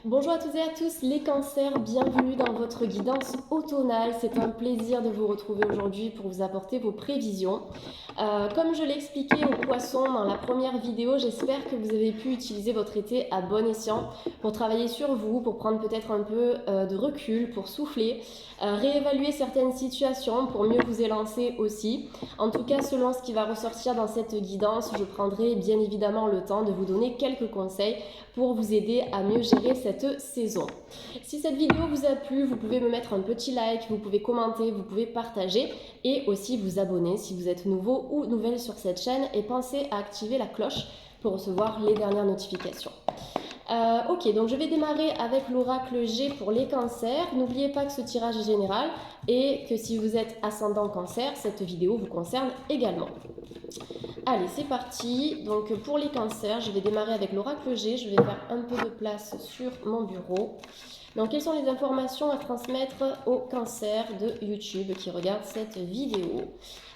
Bonjour à toutes et à tous les cancers, bienvenue dans votre guidance automnale. C'est un plaisir de vous retrouver aujourd'hui pour vous apporter vos prévisions. Comme je l'ai expliqué aux poissons dans la première vidéo, j'espère que vous avez pu utiliser votre été à bon escient pour travailler sur vous, pour prendre peut-être un peu de recul, pour souffler, réévaluer certaines situations pour mieux vous élancer aussi. En tout cas, selon ce qui va ressortir dans cette guidance, je prendrai bien évidemment le temps de vous donner quelques conseils pour vous aider à mieux gérer cette saison. Si cette vidéo vous a plu, vous pouvez me mettre un petit like, vous pouvez commenter, vous pouvez partager et aussi vous abonner si vous êtes nouveau ou nouvelle sur cette chaîne et pensez à activer la cloche pour recevoir les dernières notifications. Ok, donc je vais démarrer avec l'oracle G pour les cancers. N'oubliez pas que ce tirage est général et que si vous êtes ascendant cancer, cette vidéo vous concerne également. Allez, c'est parti. Donc pour les cancers, je vais démarrer avec l'oracle G. Je vais faire un peu de place sur mon bureau. Donc quelles sont les informations à transmettre aux cancers de YouTube qui regardent cette vidéo?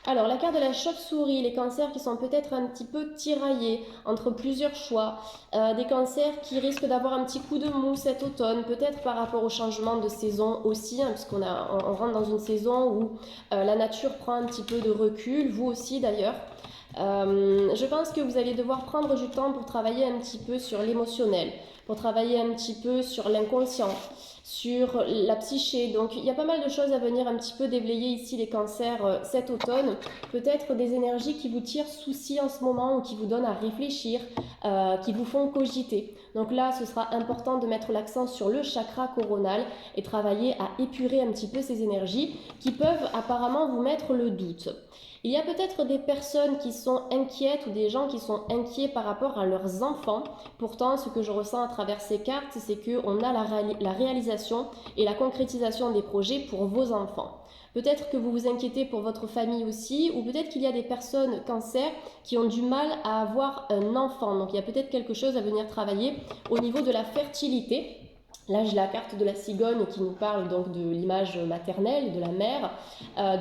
Alors la carte de la chauve-souris, les cancers qui sont peut-être un petit peu tiraillés entre plusieurs choix, des cancers qui risquent d'avoir un petit coup de mou cet automne, peut-être par rapport au changement de saison aussi, hein, puisqu'on rentre dans une saison où la nature prend un petit peu de recul, vous aussi d'ailleurs. Je pense que vous allez devoir prendre du temps pour travailler un petit peu sur l'émotionnel, pour travailler un petit peu sur l'inconscient, sur la psyché. Donc il y a pas mal de choses à venir un petit peu déblayer ici les cancers cet automne. Peut-être des énergies qui vous tirent souci en ce moment ou qui vous donnent à réfléchir, qui vous font cogiter. Donc là, ce sera important de mettre l'accent sur le chakra coronal et travailler à épurer un petit peu ces énergies qui peuvent apparemment vous mettre le doute. Il y a peut-être des personnes qui sont inquiètes ou des gens qui sont inquiets par rapport à leurs enfants. Pourtant, ce que je ressens à travers ces cartes, c'est qu'on a la réalisation et la concrétisation des projets pour vos enfants. Peut-être que vous vous inquiétez pour votre famille aussi, ou peut-être qu'il y a des personnes cancer qui ont du mal à avoir un enfant. Donc il y a peut-être quelque chose à venir travailler au niveau de la fertilité. Là, j'ai la carte de la cigogne qui nous parle donc de l'image maternelle, de la mère,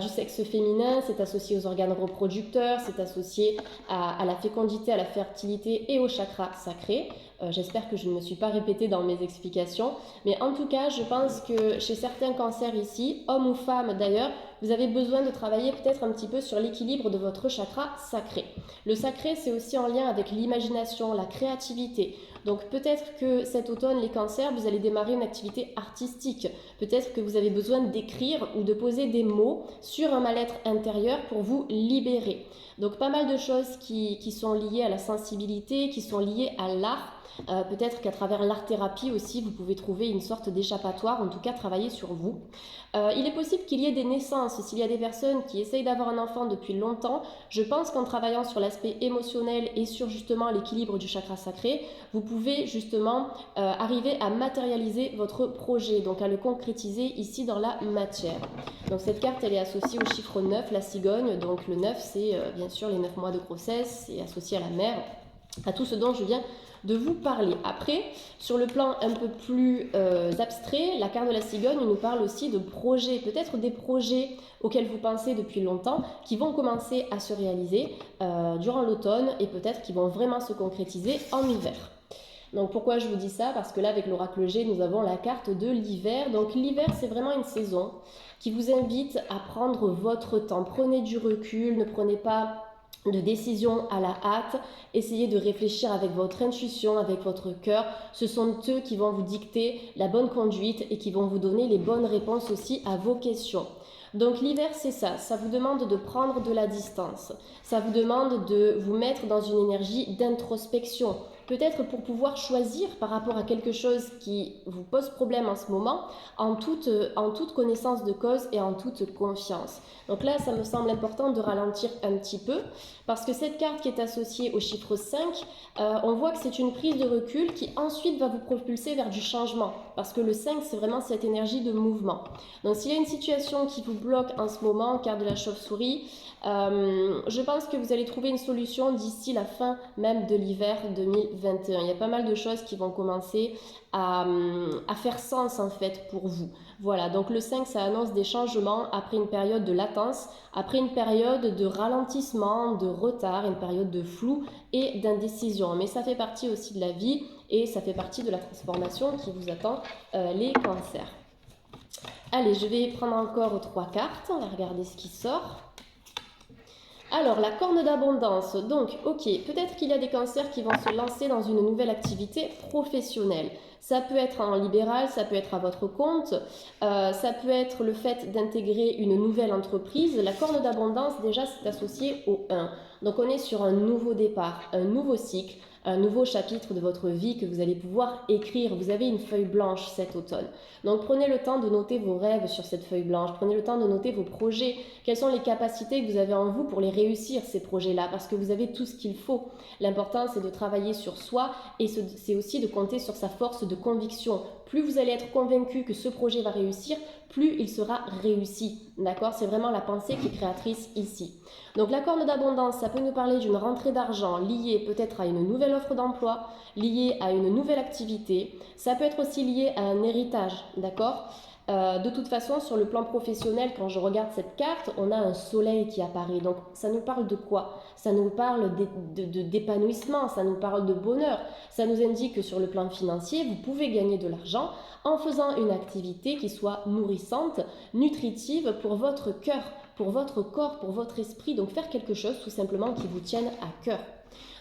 du sexe féminin. C'est associé aux organes reproducteurs, c'est associé à la fécondité, à la fertilité et au chakra sacré. J'espère que je ne me suis pas répétée dans mes explications. Mais en tout cas, je pense que chez certains cancers ici, hommes ou femmes d'ailleurs, vous avez besoin de travailler peut-être un petit peu sur l'équilibre de votre chakra sacré. Le sacré, c'est aussi en lien avec l'imagination, la créativité. Donc peut-être que cet automne, les cancers, vous allez démarrer une activité artistique. Peut-être que vous avez besoin d'écrire ou de poser des mots sur un mal-être intérieur pour vous libérer. Donc pas mal de choses qui sont liées à la sensibilité, qui sont liées à l'art. Peut-être qu'à travers l'art-thérapie aussi, vous pouvez trouver une sorte d'échappatoire, en tout cas travailler sur vous. Il est possible qu'il y ait des naissances. S'il y a des personnes qui essayent d'avoir un enfant depuis longtemps, je pense qu'en travaillant sur l'aspect émotionnel et sur justement l'équilibre du chakra sacré, vous pouvez justement arriver à matérialiser votre projet, donc à le concrétiser ici dans la matière. Donc cette carte, elle est associée au chiffre 9, la cigogne. Donc le 9, c'est bien sûr les 9 mois de grossesse, c'est associé à la mère, à tout ce dont je viens de vous parler. Après, sur le plan un peu plus abstrait, la carte de la cigogne nous parle aussi de projets, peut-être des projets auxquels vous pensez depuis longtemps, qui vont commencer à se réaliser durant l'automne et peut-être qui vont vraiment se concrétiser en hiver. Donc pourquoi je vous dis ça? Parce que là, avec l'oracle G, nous avons la carte de l'hiver. Donc l'hiver, c'est vraiment une saison qui vous invite à prendre votre temps. Prenez du recul, ne prenez pas de décision à la hâte, essayez de réfléchir avec votre intuition, avec votre cœur. Ce sont eux qui vont vous dicter la bonne conduite et qui vont vous donner les bonnes réponses aussi à vos questions. Donc l'hiver, c'est ça vous demande de prendre de la distance, ça vous demande de vous mettre dans une énergie d'introspection, peut-être pour pouvoir choisir par rapport à quelque chose qui vous pose problème en ce moment, en toute connaissance de cause et en toute confiance. Donc là, ça me semble important de ralentir un petit peu, parce que cette carte qui est associée au chiffre 5, on voit que c'est une prise de recul qui ensuite va vous propulser vers du changement, parce que le 5, c'est vraiment cette énergie de mouvement. Donc s'il y a une situation qui vous bloque en ce moment, carte de la chauve-souris, je pense que vous allez trouver une solution d'ici la fin même de l'hiver 2021. Il y a pas mal de choses qui vont commencer à faire sens en fait pour vous. Voilà, donc le 5, ça annonce des changements après une période de latence, après une période de ralentissement, de retard, une période de flou et d'indécision. Mais ça fait partie aussi de la vie et ça fait partie de la transformation qui vous attend, les cancers. Allez, je vais prendre encore 3 cartes, on va regarder ce qui sort. Alors, la corne d'abondance, donc, ok, peut-être qu'il y a des cancers qui vont se lancer dans une nouvelle activité professionnelle. Ça peut être en libéral, ça peut être à votre compte, ça peut être le fait d'intégrer une nouvelle entreprise. La corne d'abondance, déjà, c'est associé au 1. Donc, on est sur un nouveau départ, un nouveau cycle, un nouveau chapitre de votre vie que vous allez pouvoir écrire. Vous avez une feuille blanche cet automne. Donc, prenez le temps de noter vos rêves sur cette feuille blanche. Prenez le temps de noter vos projets. Quelles sont les capacités que vous avez en vous pour les réussir, ces projets-là, parce que vous avez tout ce qu'il faut. L'important, c'est de travailler sur soi et c'est aussi de compter sur sa force de conviction. Plus vous allez être convaincu que ce projet va réussir, plus il sera réussi. D'accord? C'est vraiment la pensée qui est créatrice ici. Donc la corne d'abondance, ça peut nous parler d'une rentrée d'argent liée peut-être à une nouvelle offre d'emploi, liée à une nouvelle activité. Ça peut être aussi lié à un héritage, d'accord? De toute façon, sur le plan professionnel, quand je regarde cette carte, on a un soleil qui apparaît. Donc, ça nous parle de quoi? Ça nous parle d'épanouissement, ça nous parle de bonheur. Ça nous indique que sur le plan financier, vous pouvez gagner de l'argent en faisant une activité qui soit nourrissante, nutritive pour votre cœur, pour votre corps, pour votre esprit. Donc, faire quelque chose tout simplement qui vous tienne à cœur.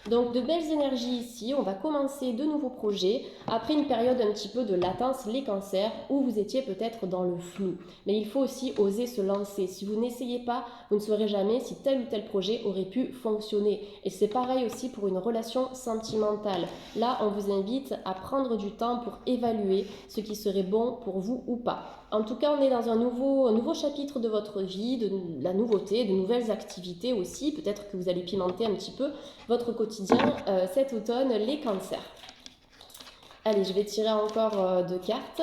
Donc de belles énergies ici, on va commencer de nouveaux projets après une période un petit peu de latence, les cancers, où vous étiez peut-être dans le flou. Mais il faut aussi oser se lancer. Si vous n'essayez pas, vous ne saurez jamais si tel ou tel projet aurait pu fonctionner. Et c'est pareil aussi pour une relation sentimentale. Là, on vous invite à prendre du temps pour évaluer ce qui serait bon pour vous ou pas. En tout cas, on est dans un nouveau chapitre de votre vie, de la nouveauté, de nouvelles activités aussi. Peut-être que vous allez pimenter un petit peu votre quotidien cet automne, les cancers. Allez, je vais tirer encore 2 cartes.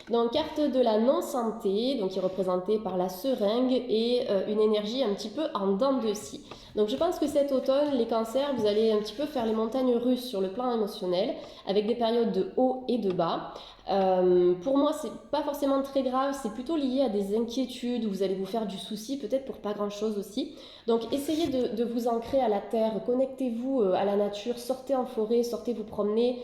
Donc, carte de la non-santé, donc qui est représentée par la seringue et une énergie un petit peu en dents de scie. Donc, je pense que cet automne, les cancers, vous allez un petit peu faire les montagnes russes sur le plan émotionnel, avec des périodes de haut et de bas. Pour moi, c'est pas forcément très grave, c'est plutôt lié à des inquiétudes où vous allez vous faire du souci, peut-être pour pas grand chose aussi. Donc essayez de vous ancrer à la terre, connectez-vous à la nature, sortez en forêt, sortez vous promener.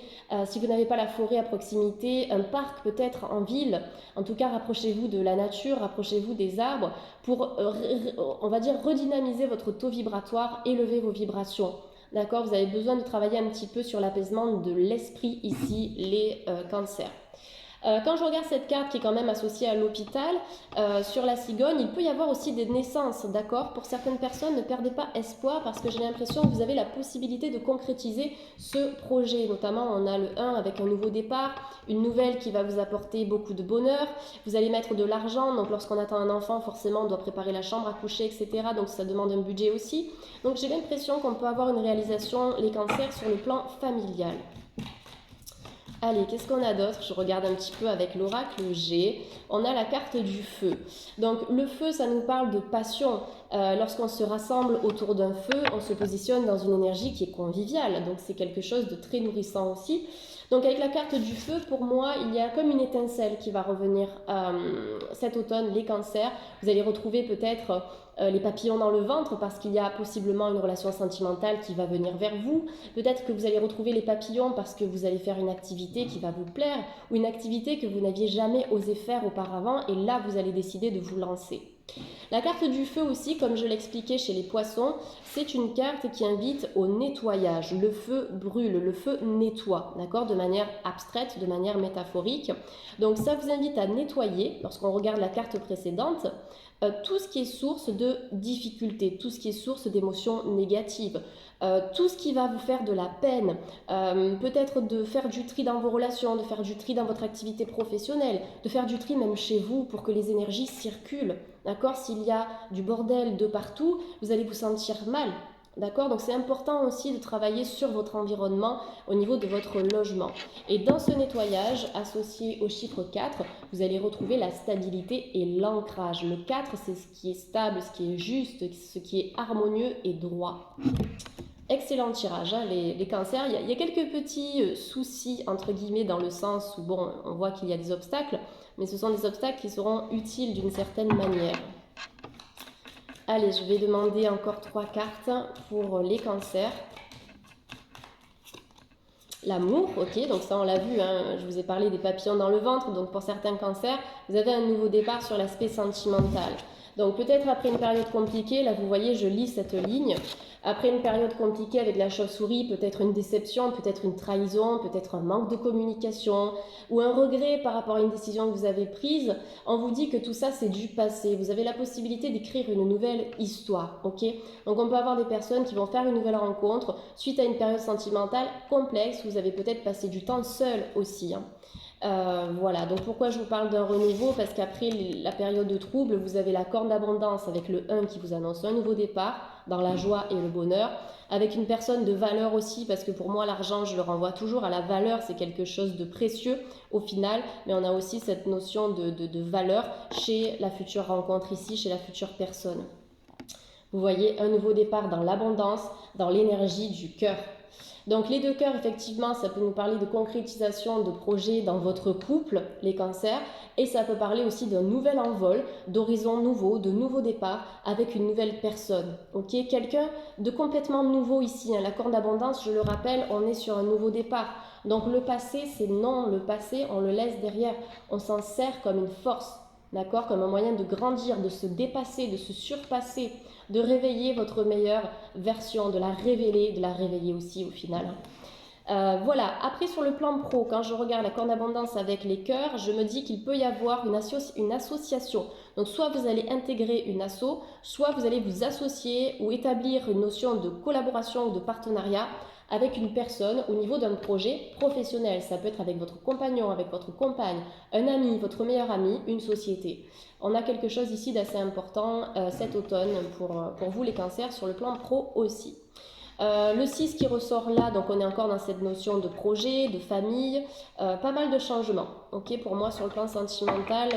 Si vous n'avez pas la forêt à proximité, un parc peut-être en ville, en tout cas rapprochez-vous de la nature, rapprochez-vous des arbres pour, on va dire, redynamiser votre taux vibratoire, élever vos vibrations. D'accord? Vous avez besoin de travailler un petit peu sur l'apaisement de l'esprit ici, les cancers. Quand je regarde cette carte qui est quand même associée à l'hôpital, sur la cigogne, il peut y avoir aussi des naissances, d'accord? Pour certaines personnes, ne perdez pas espoir parce que j'ai l'impression que vous avez la possibilité de concrétiser ce projet. Notamment, on a le 1 avec un nouveau départ, une nouvelle qui va vous apporter beaucoup de bonheur. Vous allez mettre de l'argent, donc lorsqu'on attend un enfant, forcément, on doit préparer la chambre à coucher, etc. Donc ça demande un budget aussi. Donc j'ai l'impression qu'on peut avoir une réalisation, les cancers, sur le plan familial. Allez, qu'est-ce qu'on a d'autre? Je regarde un petit peu avec l'oracle G. On a la carte du feu. Donc le feu, ça nous parle de passion. Lorsqu'on se rassemble autour d'un feu, on se positionne dans une énergie qui est conviviale. Donc c'est quelque chose de très nourrissant aussi. Donc avec la carte du feu, pour moi, il y a comme une étincelle qui va revenir cet automne, les cancers. Vous allez retrouver peut-être les papillons dans le ventre parce qu'il y a possiblement une relation sentimentale qui va venir vers vous. Peut-être que vous allez retrouver les papillons parce que vous allez faire une activité qui va vous plaire ou une activité que vous n'aviez jamais osé faire auparavant et là, vous allez décider de vous lancer. La carte du feu aussi, comme je l'expliquais chez les poissons, c'est une carte qui invite au nettoyage. Le feu brûle, le feu nettoie, d'accord, de manière abstraite, de manière métaphorique. Donc ça vous invite à nettoyer, lorsqu'on regarde la carte précédente, tout ce qui est source de difficultés, tout ce qui est source d'émotions négatives. Tout ce qui va vous faire de la peine, peut-être de faire du tri dans vos relations, de faire du tri dans votre activité professionnelle, de faire du tri même chez vous pour que les énergies circulent. D'accord? S'il y a du bordel de partout, vous allez vous sentir mal. D'accord? Donc c'est important aussi de travailler sur votre environnement au niveau de votre logement. Et dans ce nettoyage associé au chiffre 4, vous allez retrouver la stabilité et l'ancrage. Le 4, c'est ce qui est stable, ce qui est juste, ce qui est harmonieux et droit. Excellent tirage, hein, les cancers. Il y a quelques petits soucis, entre guillemets, dans le sens où, bon, on voit qu'il y a des obstacles, mais ce sont des obstacles qui seront utiles d'une certaine manière. Allez, je vais demander encore 3 cartes pour les cancers. L'amour, ok, donc ça on l'a vu, hein, je vous ai parlé des papillons dans le ventre, donc pour certains cancers, vous avez un nouveau départ sur l'aspect sentimental. Donc peut-être après une période compliquée, là vous voyez, je lis cette ligne, après une période compliquée avec la chauve-souris, peut-être une déception, peut-être une trahison, peut-être un manque de communication ou un regret par rapport à une décision que vous avez prise, on vous dit que tout ça c'est du passé. Vous avez la possibilité d'écrire une nouvelle histoire, ok? Donc on peut avoir des personnes qui vont faire une nouvelle rencontre suite à une période sentimentale complexe. Vous avez peut-être passé du temps seul aussi, hein. Voilà, donc pourquoi je vous parle d'un renouveau? Parce qu'après la période de trouble, vous avez la corne d'abondance avec le 1 qui vous annonce un nouveau départ dans la joie et le bonheur, avec une personne de valeur aussi, parce que pour moi l'argent, je le renvoie toujours à la valeur, c'est quelque chose de précieux au final, mais on a aussi cette notion de valeur chez la future rencontre ici, chez la future personne. Vous voyez un nouveau départ dans l'abondance, dans l'énergie du cœur. Donc les deux cœurs, effectivement, ça peut nous parler de concrétisation de projets dans votre couple, les cancers, et ça peut parler aussi d'un nouvel envol, d'horizons nouveaux, de nouveaux départs avec une nouvelle personne. Ok, quelqu'un de complètement nouveau ici, hein. La corne d'abondance, je le rappelle, on est sur un nouveau départ. Donc le passé, c'est non, le passé, on le laisse derrière. On s'en sert comme une force, d'accord, comme un moyen de grandir, de se dépasser, de se surpasser, de réveiller votre meilleure version, de la réveiller aussi au final. Voilà, après sur le plan pro, quand je regarde la corne d'abondance avec les cœurs, je me dis qu'il peut y avoir une association. Donc soit vous allez intégrer une asso, soit vous allez vous associer ou établir une notion de collaboration ou de partenariat avec une personne au niveau d'un projet professionnel. Ça peut être avec votre compagnon, avec votre compagne, un ami, votre meilleur ami, une société. On a quelque chose ici d'assez important cet automne pour vous les cancers sur le plan pro aussi. Le 6 qui ressort là, donc on est encore dans cette notion de projet, de famille, pas mal de changements. Ok, pour moi sur le plan sentimental,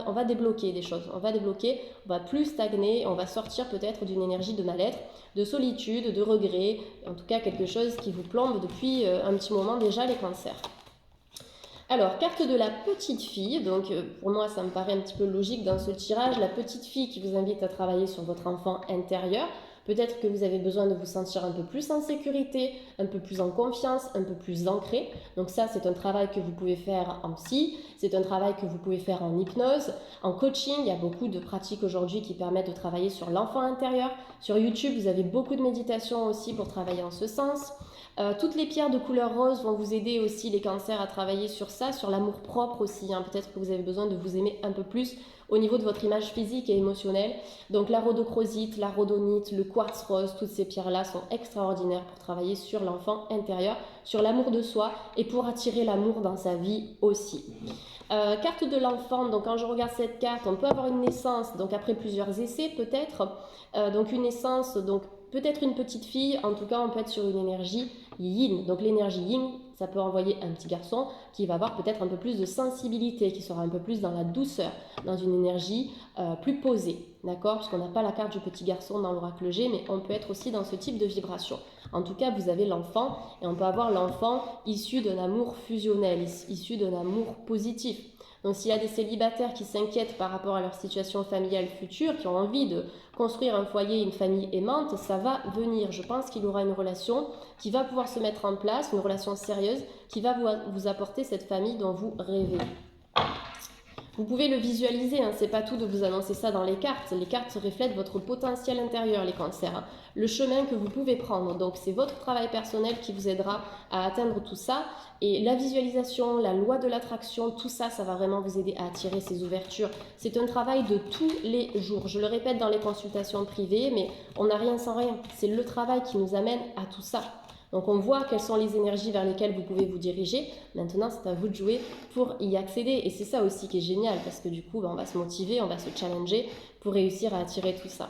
on va débloquer des choses, on va plus stagner, on va sortir peut-être d'une énergie de mal-être, de solitude, de regret, en tout cas quelque chose qui vous plombe depuis un petit moment déjà les cancers. Alors, carte de la petite fille, donc pour moi ça me paraît un petit peu logique dans ce tirage, la petite fille qui vous invite à travailler sur votre enfant intérieur. Peut-être que vous avez besoin de vous sentir un peu plus en sécurité, un peu plus en confiance, un peu plus ancré. Donc ça, c'est un travail que vous pouvez faire en psy, c'est un travail que vous pouvez faire en hypnose, en coaching. Il y a beaucoup de pratiques aujourd'hui qui permettent de travailler sur l'enfant intérieur. Sur YouTube, vous avez beaucoup de méditations aussi pour travailler en ce sens. Toutes les pierres de couleur rose vont vous aider aussi les cancers à travailler sur ça, sur l'amour propre aussi, hein. Peut-être que vous avez besoin de vous aimer un peu plus au niveau de votre image physique et émotionnelle. Donc la rhodochrosite, la rhodonite, le quartz rose, toutes ces pierres-là sont extraordinaires pour travailler sur l'enfant intérieur, sur l'amour de soi et pour attirer l'amour dans sa vie aussi. Carte de l'enfant, donc quand je regarde cette carte, on peut avoir une naissance, donc après plusieurs essais peut-être, donc une naissance, donc peut-être une petite fille, en tout cas on peut être sur une énergie yin. Donc l'énergie yin, ça peut envoyer un petit garçon qui va avoir peut-être un peu plus de sensibilité, qui sera un peu plus dans la douceur, dans une énergie plus posée, d'accord? Puisqu'on n'a pas la carte du petit garçon dans l'oracle G, mais on peut être aussi dans ce type de vibration. En tout cas, vous avez l'enfant, et on peut avoir l'enfant issu d'un amour fusionnel, issu d'un amour positif. Donc s'il y a des célibataires qui s'inquiètent par rapport à leur situation familiale future, qui ont envie de construire un foyer, une famille aimante, ça va venir. Je pense qu'il y aura une relation qui va pouvoir se mettre en place, une relation sérieuse, qui va vous apporter cette famille dont vous rêvez. Vous pouvez le visualiser, hein, c'est pas tout de vous annoncer ça dans les cartes. Les cartes reflètent votre potentiel intérieur, les cancers, hein, le chemin que vous pouvez prendre. Donc c'est votre travail personnel qui vous aidera à atteindre tout ça. Et la visualisation, la loi de l'attraction, tout ça, ça va vraiment vous aider à attirer ces ouvertures. C'est un travail de tous les jours. Je le répète dans les consultations privées, mais on n'a rien sans rien. C'est le travail qui nous amène à tout ça. Donc on voit quelles sont les énergies vers lesquelles vous pouvez vous diriger. Maintenant, c'est à vous de jouer pour y accéder. Et c'est ça aussi qui est génial, parce que du coup, on va se motiver, on va se challenger pour réussir à attirer tout ça.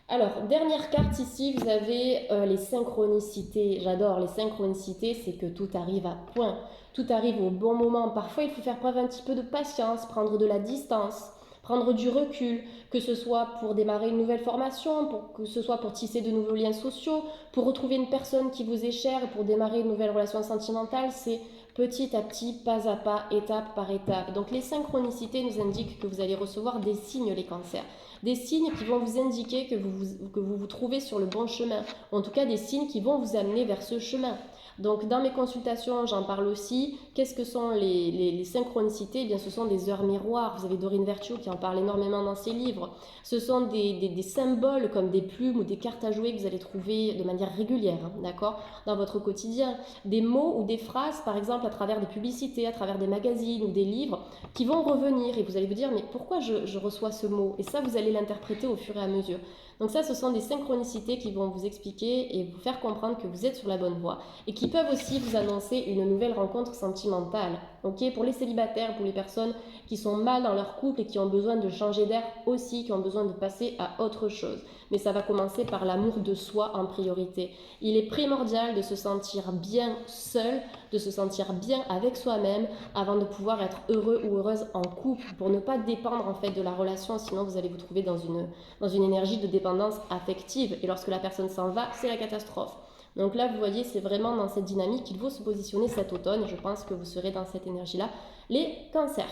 Alors, dernière carte ici, vous avez les synchronicités. J'adore les synchronicités, c'est que tout arrive à point. Tout arrive au bon moment. Parfois, il faut faire preuve un petit peu de patience, prendre de la distance, prendre du recul, que ce soit pour démarrer une nouvelle formation, que ce soit pour tisser de nouveaux liens sociaux, pour retrouver une personne qui vous est chère, pour démarrer une nouvelle relation sentimentale, c'est petit à petit, pas à pas, étape par étape. Donc les synchronicités nous indiquent que vous allez recevoir des signes, les cancers. Des signes qui vont vous indiquer que vous vous trouvez sur le bon chemin, ou en tout cas des signes qui vont vous amener vers ce chemin. Donc dans mes consultations, j'en parle aussi. Qu'est-ce que sont les synchronicités? Eh bien, ce sont des heures miroirs. Vous avez Doreen Virtue qui en parle énormément dans ses livres. Ce sont des symboles comme des plumes ou des cartes à jouer que vous allez trouver de manière régulière, hein, d'accord, dans votre quotidien. Des mots ou des phrases, par exemple, à travers des publicités, à travers des magazines ou des livres, qui vont revenir et vous allez vous dire, mais pourquoi je reçois ce mot? Et ça, vous allez l'interpréter au fur et à mesure. Donc ça, ce sont des synchronicités qui vont vous expliquer et vous faire comprendre que vous êtes sur la bonne voie et qui peuvent aussi vous annoncer une nouvelle rencontre sentimentale. Ok, pour les célibataires, pour les personnes qui sont mal dans leur couple et qui ont besoin de changer d'air aussi, qui ont besoin de passer à autre chose. Mais ça va commencer par l'amour de soi en priorité. Il est primordial de se sentir bien seul, de se sentir bien avec soi-même avant de pouvoir être heureux ou heureuse en couple pour ne pas dépendre en fait de la relation, sinon vous allez vous trouver dans une énergie de dépendance affective et lorsque la personne s'en va, c'est la catastrophe. Donc là, vous voyez, c'est vraiment dans cette dynamique qu'il faut se positionner cet automne et je pense que vous serez dans cette énergie-là. Les cancers.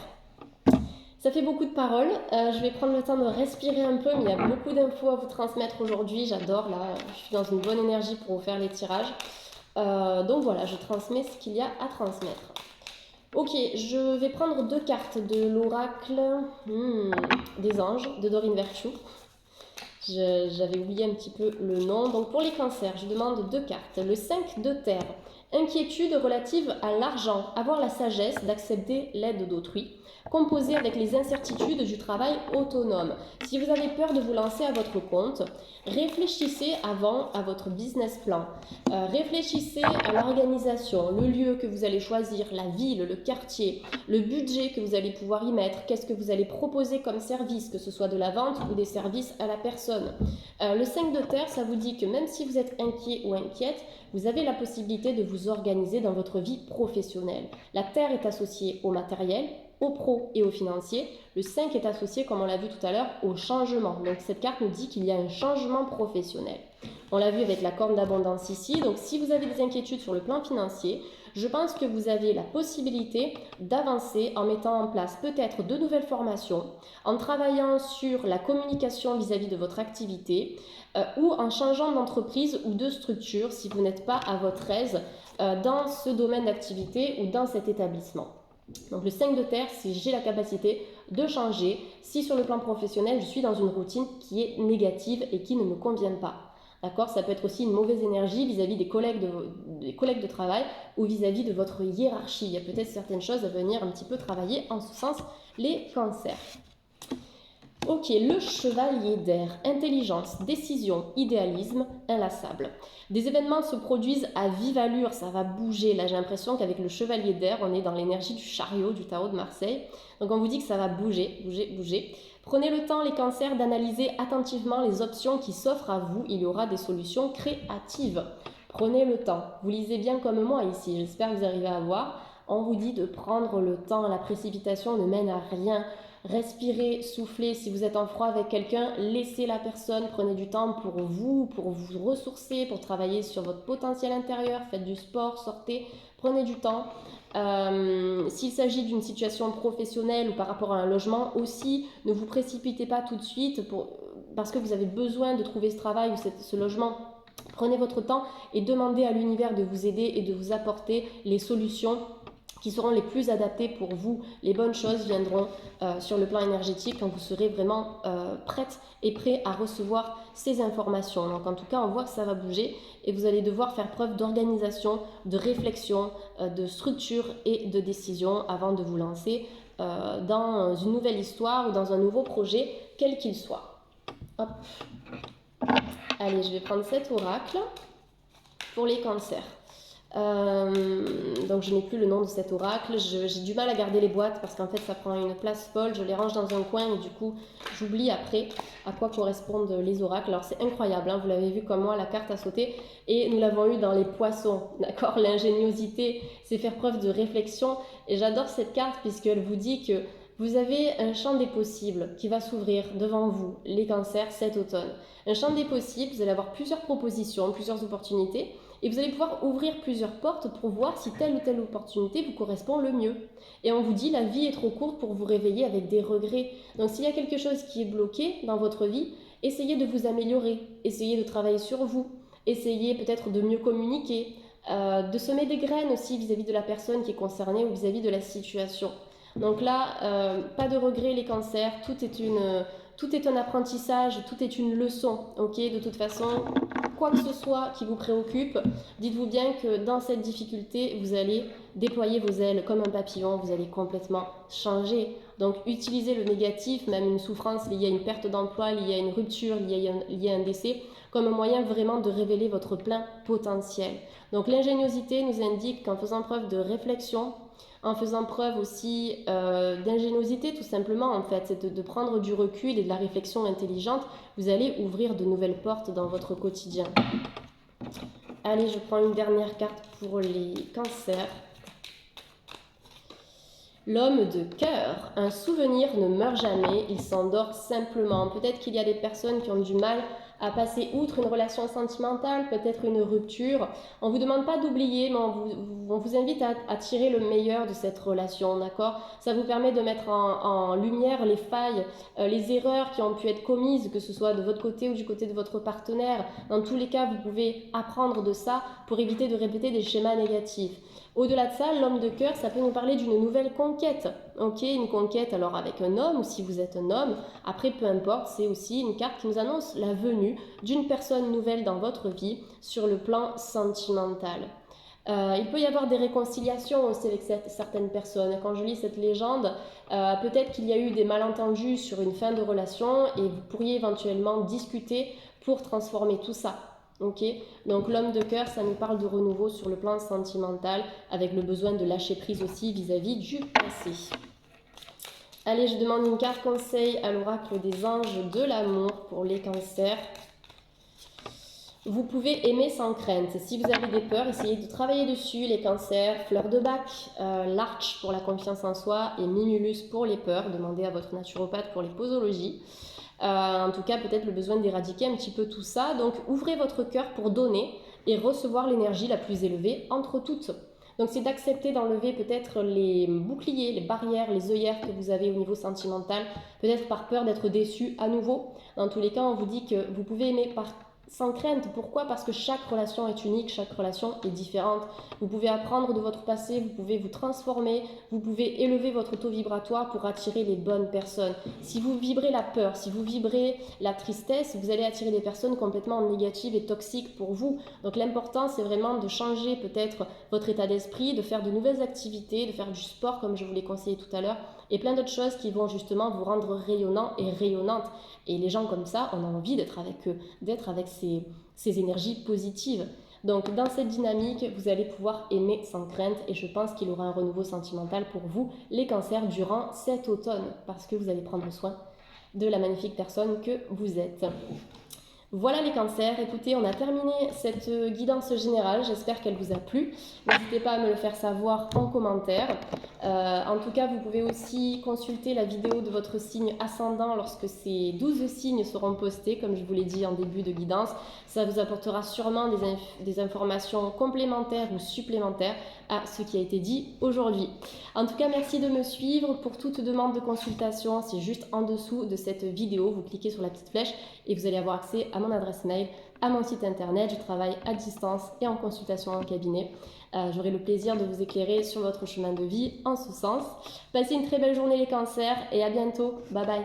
Ça fait beaucoup de paroles, je vais prendre le temps de respirer un peu, mais il y a beaucoup d'infos à vous transmettre aujourd'hui, j'adore, là, je suis dans une bonne énergie pour vous faire les tirages. Donc voilà, je transmets ce qu'il y a à transmettre. Ok, je vais prendre 2 cartes de l'oracle des anges de Doreen Virtue. J'avais oublié un petit peu le nom. Donc pour les cancers, je demande 2 cartes. Le 5 de terre. Inquiétude relative à l'argent. Avoir la sagesse d'accepter l'aide d'autrui. Composer avec les incertitudes du travail autonome. Si vous avez peur de vous lancer à votre compte, réfléchissez avant à votre business plan. Réfléchissez à l'organisation, le lieu que vous allez choisir, la ville, le quartier, le budget que vous allez pouvoir y mettre, qu'est-ce que vous allez proposer comme service, que ce soit de la vente ou des services à la personne. Le 5 de terre, ça vous dit que même si vous êtes inquiet ou inquiète, vous avez la possibilité de vous organiser dans votre vie professionnelle. La terre est associée au matériel, au pro et au financier. Le 5 est associé, comme on l'a vu tout à l'heure, au changement. Donc cette carte nous dit qu'il y a un changement professionnel. On l'a vu avec la corne d'abondance ici. Donc si vous avez des inquiétudes sur le plan financier, je pense que vous avez la possibilité d'avancer en mettant en place peut-être de nouvelles formations, en travaillant sur la communication vis-à-vis de votre activité ou en changeant d'entreprise ou de structure si vous n'êtes pas à votre aise dans ce domaine d'activité ou dans cet établissement. Donc le 5 de terre, c'est j'ai la capacité de changer si sur le plan professionnel, je suis dans une routine qui est négative et qui ne me convient pas. D'accord, ça peut être aussi une mauvaise énergie vis-à-vis des collègues de travail ou vis-à-vis de votre hiérarchie. Il y a peut-être certaines choses à venir un petit peu travailler en ce sens, les cancers. Ok, le chevalier d'air, intelligence, décision, idéalisme, inlassable. Des événements se produisent à vive allure, ça va bouger. Là, j'ai l'impression qu'avec le chevalier d'air, on est dans l'énergie du chariot, du tarot de Marseille. Donc, on vous dit que ça va bouger, bouger, bouger. Prenez le temps, les cancers, d'analyser attentivement les options qui s'offrent à vous. Il y aura des solutions créatives. Prenez le temps. Vous lisez bien comme moi ici, j'espère que vous arrivez à voir. On vous dit de prendre le temps. La précipitation ne mène à rien. Respirez, soufflez. Si vous êtes en froid avec quelqu'un, laissez la personne. Prenez du temps pour vous ressourcer, pour travailler sur votre potentiel intérieur. Faites du sport, sortez, prenez du temps. S'il s'agit d'une situation professionnelle ou par rapport à un logement aussi, ne vous précipitez pas tout de suite parce que vous avez besoin de trouver ce travail ou ce logement. Prenez votre temps et demandez à l'univers de vous aider et de vous apporter les solutions qui seront les plus adaptées pour vous. Les bonnes choses viendront sur le plan énergétique quand vous serez vraiment prête et prêt à recevoir ces informations. Donc en tout cas, on voit que ça va bouger et vous allez devoir faire preuve d'organisation, de réflexion, de structure et de décision avant de vous lancer dans une nouvelle histoire ou dans un nouveau projet, quel qu'il soit. Hop. Allez, je vais prendre cet oracle pour les cancers. Donc je n'ai plus le nom de cet oracle, j'ai du mal à garder les boîtes parce qu'en fait ça prend une place folle, je les range dans un coin et du coup j'oublie après à quoi correspondent les oracles. Alors c'est incroyable, hein, vous l'avez vu comme moi, la carte a sauté et nous l'avons eu dans les poissons, d'accord. L'ingéniosité, c'est faire preuve de réflexion et j'adore cette carte puisqu'elle vous dit que vous avez un champ des possibles qui va s'ouvrir devant vous, les cancers, cet automne. Un champ des possibles, vous allez avoir plusieurs propositions, plusieurs opportunités. Et vous allez pouvoir ouvrir plusieurs portes pour voir si telle ou telle opportunité vous correspond le mieux. Et on vous dit, la vie est trop courte pour vous réveiller avec des regrets. Donc s'il y a quelque chose qui est bloqué dans votre vie, essayez de vous améliorer, essayez de travailler sur vous, essayez peut-être de mieux communiquer, de semer des graines aussi vis-à-vis de la personne qui est concernée ou vis-à-vis de la situation. Donc là, pas de regret les cancers, tout est un apprentissage, tout est une leçon, ok? De toute façon, quoi que ce soit qui vous préoccupe, dites-vous bien que dans cette difficulté, vous allez déployer vos ailes comme un papillon, vous allez complètement changer. Donc utilisez le négatif, même une souffrance liée à une perte d'emploi, liée à une rupture, liée à un décès, comme un moyen vraiment de révéler votre plein potentiel. Donc l'ingéniosité nous indique qu'en faisant preuve de réflexion, en faisant preuve aussi d'ingéniosité tout simplement en fait, c'est de prendre du recul et de la réflexion intelligente, vous allez ouvrir de nouvelles portes dans votre quotidien. Allez, je prends une dernière carte pour les cancers. L'homme de cœur, un souvenir ne meurt jamais, il s'endort simplement. Peut-être qu'il y a des personnes qui ont du mal à passer outre une relation sentimentale, peut-être une rupture. On ne vous demande pas d'oublier, mais on vous invite à tirer le meilleur de cette relation, d'accord? Ça vous permet de mettre en lumière les failles, les erreurs qui ont pu être commises, que ce soit de votre côté ou du côté de votre partenaire. Dans tous les cas, vous pouvez apprendre de ça pour éviter de répéter des schémas négatifs. Au-delà de ça, l'homme de cœur, ça peut nous parler d'une nouvelle conquête. Ok, une conquête alors avec un homme ou si vous êtes un homme. Après, peu importe, c'est aussi une carte qui nous annonce la venue d'une personne nouvelle dans votre vie sur le plan sentimental. Il peut y avoir des réconciliations aussi avec certaines personnes. Quand je lis cette légende, peut-être qu'il y a eu des malentendus sur une fin de relation et vous pourriez éventuellement discuter pour transformer tout ça. Okay. Donc l'homme de cœur, ça nous parle de renouveau sur le plan sentimental avec le besoin de lâcher prise aussi vis-à-vis du passé. Allez, je demande une carte conseil à l'oracle des anges de l'amour pour les cancers. Vous pouvez aimer sans crainte. Si vous avez des peurs, essayez de travailler dessus. Les cancers, fleur de bac, l'arche pour la confiance en soi et mimulus pour les peurs. Demandez à votre naturopathe pour les posologies. En tout cas, peut-être le besoin d'éradiquer un petit peu tout ça. Donc, ouvrez votre cœur pour donner et recevoir l'énergie la plus élevée entre toutes. Donc, c'est d'accepter d'enlever peut-être les boucliers, les barrières, les œillères que vous avez au niveau sentimental, peut-être par peur d'être déçu à nouveau. Dans tous les cas, on vous dit que vous pouvez aimer sans crainte. Pourquoi? Parce que chaque relation est unique, chaque relation est différente. Vous pouvez apprendre de votre passé, vous pouvez vous transformer, vous pouvez élever votre taux vibratoire pour attirer les bonnes personnes. Si vous vibrez la peur, si vous vibrez la tristesse, vous allez attirer des personnes complètement négatives et toxiques pour vous. Donc l'important, c'est vraiment de changer peut-être votre état d'esprit, de faire de nouvelles activités, de faire du sport comme je vous l'ai conseillé tout à l'heure, et plein d'autres choses qui vont justement vous rendre rayonnant et rayonnante. Et les gens comme ça, on a envie d'être avec eux, d'être avec ces énergies positives. Donc dans cette dynamique, vous allez pouvoir aimer sans crainte et je pense qu'il y aura un renouveau sentimental pour vous, les cancers, durant cet automne, parce que vous allez prendre soin de la magnifique personne que vous êtes. Voilà les cancers, écoutez, on a terminé cette guidance générale, j'espère qu'elle vous a plu. N'hésitez pas à me le faire savoir en commentaire. En tout cas, vous pouvez aussi consulter la vidéo de votre signe ascendant lorsque ces 12 signes seront postés, comme je vous l'ai dit en début de guidance. Ça vous apportera sûrement des informations complémentaires ou supplémentaires à ce qui a été dit aujourd'hui. En tout cas, merci de me suivre. Pour toute demande de consultation, c'est juste en dessous de cette vidéo. Vous cliquez sur la petite flèche et vous allez avoir accès à mon adresse mail, à mon site internet. Je travaille à distance et en consultation en cabinet. J'aurai le plaisir de vous éclairer sur votre chemin de vie en ce sens. Passez une très belle journée les cancers et à bientôt. Bye bye.